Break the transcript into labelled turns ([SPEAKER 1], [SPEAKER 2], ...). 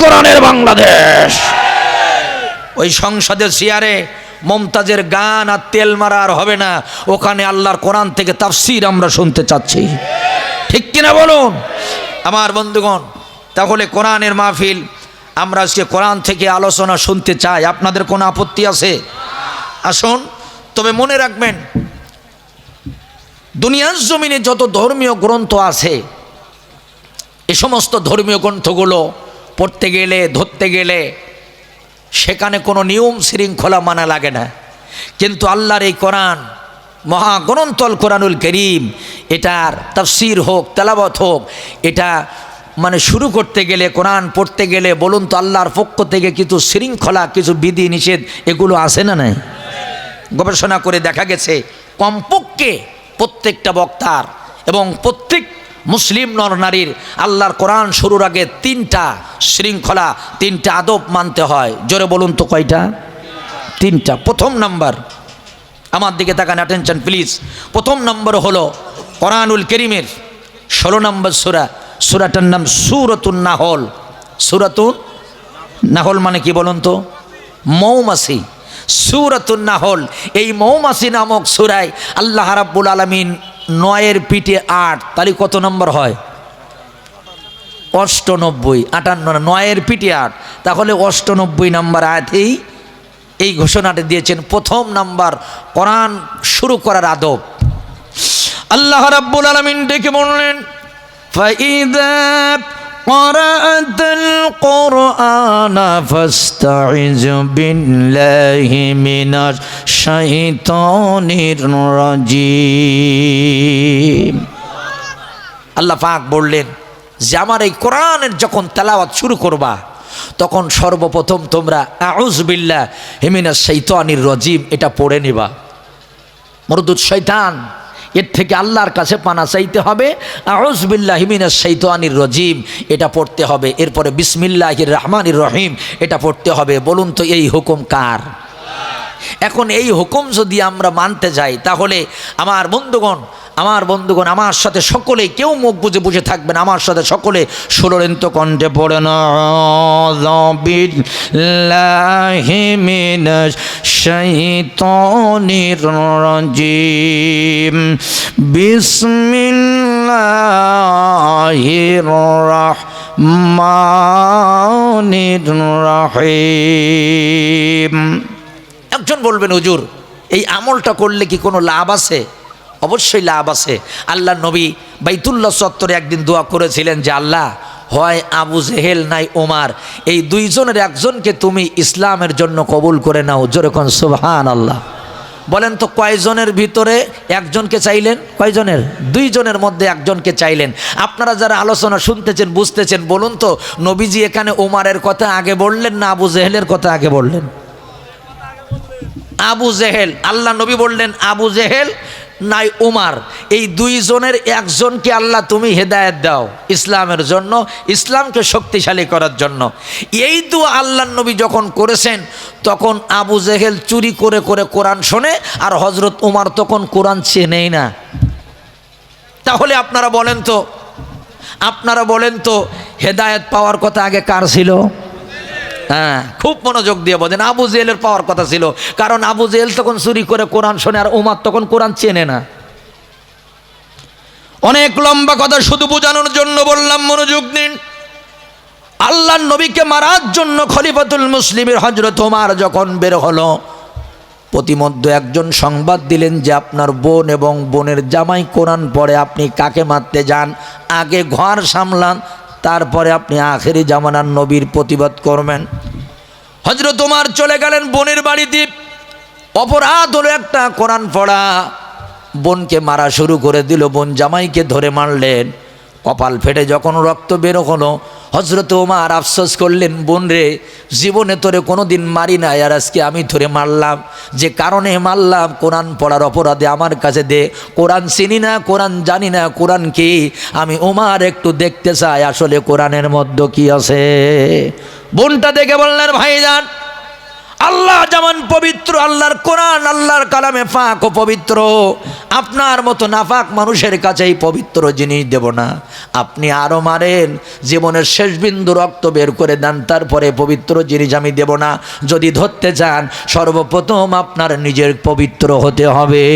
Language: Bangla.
[SPEAKER 1] কোরআনের বাংলাদেশ। ওই সংসদের চেয়ারে মমতাজের গান আর তেল মারা আর হবে না, ওখানে আল্লাহর কোরআন থেকে তাফসীর আমরা শুনতে চাচ্ছি, ঠিক কিনা বলুন আমার বন্ধুগণ। তাহলে কোরআনের মাহফিল, আমরা আজকে কোরআন থেকে আলোচনা শুনতে চাই। আপনাদের কোনো আপত্তি আছে? আসুন। তবে মনে রাখবেন, দুনিয়ার জমিনে যত ধর্মীয় গ্রন্থ আছে, এ সমস্ত ধর্মীয় গ্রন্থগুলো পড়তে গেলে, ধরতে গেলে সেখানে কোনো নিয়ম শৃঙ্খলা মানা লাগে না। কিন্তু আল্লাহর এই কোরআন, মহাগ্রন্থ আল কোরআনুল করিম, এটার তাফসীর হোক, তেলাওয়াত হোক, এটা মানে শুরু করতে গেলে, কোরআন পড়তে গেলে বলুন তো আল্লাহর পক্ষ থেকে কিছু শৃঙ্খলা, কিছু বিধি নিষেধ এগুলো আছে না নাই? গবেষণা করে দেখা গেছে কমপক্ষে প্রত্যেকটা বক্তার এবং প্রত্যেক মুসলিম নর নারীর আল্লাহর কোরআন শুরুর আগে 3টা শৃঙ্খলা, 3টা আদব মানতে হয়। জোরে বলুন তো কয়টা? 3টা। প্রথম নাম্বার, আমার দিকে তাকান, অ্যাটেনশন প্লিজ। প্রথম নম্বর হলো কোরআনুল কারীমের 16 নম্বর সূরা, সূরাটার নাম সূরাতুন নাহল। সূরাতুন নাহল মানে কি বলুন তো? মৌমাছি। সূরাতুন নাহল, এই মৌমাছি নামক সূরায় আল্লাহ রাব্বুল আলামিন 9-এর পিঠে 8, তাহলে কত নম্বর হয়? 98, 58, 9-এর পিঠে 8, তাহলে 98 নম্বর আয়াতেই এই ঘোষণাটা দিয়েছেন। প্রথম নাম্বার কোরআন শুরু করার আদব। আল্লাহ রাব্বুল আলামিন ডেকে বললেন, ফাইদা ক্বারাআতাল কুরআনা ফাস্তাইজ বিল্লাহি মিনাশ শাইতানির রাজিম। আল্লাহ পাক বললেন যে আমার এই কোরআনের যখন তেলাওয়াত শুরু করবা, তখন সর্বপ্রথম তোমরা আউযু বিল্লাহি মিনাশ শাইতানির রাজিম এটা পড়ে নিবা। মরদুদ শয়তান, এর থেকে আল্লাহর কাছে পানা চাইতে হবে। আউযু বিল্লাহি মিনাশ শাইতানির রাজিম এটা পড়তে হবে। এরপরে বিসমিল্লাহির রহমানির রহিম এটা পড়তে হবে। বলুন তো এই হুকুম কার? এখন এই হুকুম যদি আমরা মানতে যাই, তাহলে আমার বন্ধুগণ, আমার সাথে সকলে, কেউ মুখ বুঝে বুঝে থাকবেন, আমার সাথে সকলে সুরন্ত কণ্ঠে পড়েন, আউযু বিল্লাহি মিনাশ শাইতানির রাজিম, বিসমিল্লাহির রহমানির রহিম। একজন বলবেন, হুজুর এই আমলটা করলে কি কোনো লাভ আছে? অবশ্যই লাভ আছে। আল্লাহ নবী বাইতুল্লাহ চত্বরে একদিন দোয়া করেছিলেন যে আল্লাহ, হয় আবু জেহেল নাই ওমর, এই দুইজনের একজনকে তুমি ইসলামের জন্য কবুল করে নাও। জোরে কোন সুবহানাল্লাহ। বলেন তো কয়জনের ভিতরে একজনকে চাইলেন? কয়জনের? 2 জনের মধ্যে একজনকে চাইলেন। আপনারা যারা আলোচনা শুনতেছেন, বুঝতেছেন, বলুন তো নবীজি এখানে ওমরের কথা আগে বললেন না আবু জেহেলের কথা আগে বললেন? আবু জেহেল। আল্লাহ নবী বললেন আবু জেহেল নাই ওমর, এই 2 জনের একজনকে আল্লাহ তুমি হেদায়েত দাও ইসলামের জন্য, ইসলামকে শক্তিশালী করার জন্য। এই দোয়া আল্লাহ নবী যখন করেছেন, তখন আবু জেহেল চুরি করে করে কোরআন শোনে, আর হযরত ওমর তখন কোরআন চেনেই না। তাহলে আপনারা বলেন তো হেদায়েত পাওয়ার কথা আগে কার ছিল? হ্যাঁ, খুব মনোযোগ দিয়ে বলেন, আবু জেহেলের পাওয়ার কথা ছিল। কারণ আবু জেহেল তখন চুরি করে কোরআন শোনে, আর ওমর তখন কোরআন চেনে না। অনেক লম্বা কথা শুধু বোঝানোর জন্য বললাম, মনোযোগ দিন। আল্লাহর নবীকে মারার জন্য খলিফাতুল মুসলিমের হযরত ওমর যখন বের হলো, প্রতিমধ্যে একজন সংবাদ দিলেন যে আপনার বোন এবং বোনের জামাই কোরআন পড়ে, আপনি কাকে মারতে যান? আগে ঘর সামলান, তারপরে আপনি আখেরি জামানার নবীর প্রতিবাদ করবেন। হযরত ওমর চলে গেলেন বোনের বাড়িতে। অপরাধ হলো একটা, কোরআন পড়া। বোনকে মারা শুরু করে দিল, বোন জামাইকে ধরে মারলেন। কপাল ফেটে যখন রক্ত বের হলো, হযরত ওমর আফসোস করলেন, বোন রে, জীবনে তোরে কোনোদিন মারি না, আর আজকে আমি ধরে মারলাম। যে কারণে মারলাম, কোরআন পড়ার অপরাধে আমার কাছে দে। কোরআন চিনি না, কোরআন জানি না, কোরআন কি? আমি ওমর একটু দেখতে চাই আসলে কোরআনের মধ্যে কি আছে। বোনটা দেখে বললেন, ভাইজান, আল্লাহ যেমন পবিত্র পবিত্র, আল্লাহর কোরআন আল্লাহর কালামে পাক ও পবিত্র। আপনার মতো নাপাক মানুষের কাছেই পবিত্র জিনিস দেব না। আপনি আরও মারেন, জীবনের শেষ বিন্দু রক্ত বের করে দেন, তারপরে পবিত্র জিনিস আমি দেব না। যদি ধরতে চান সর্বপ্রথম আপনার নিজের পবিত্র হতে হবে।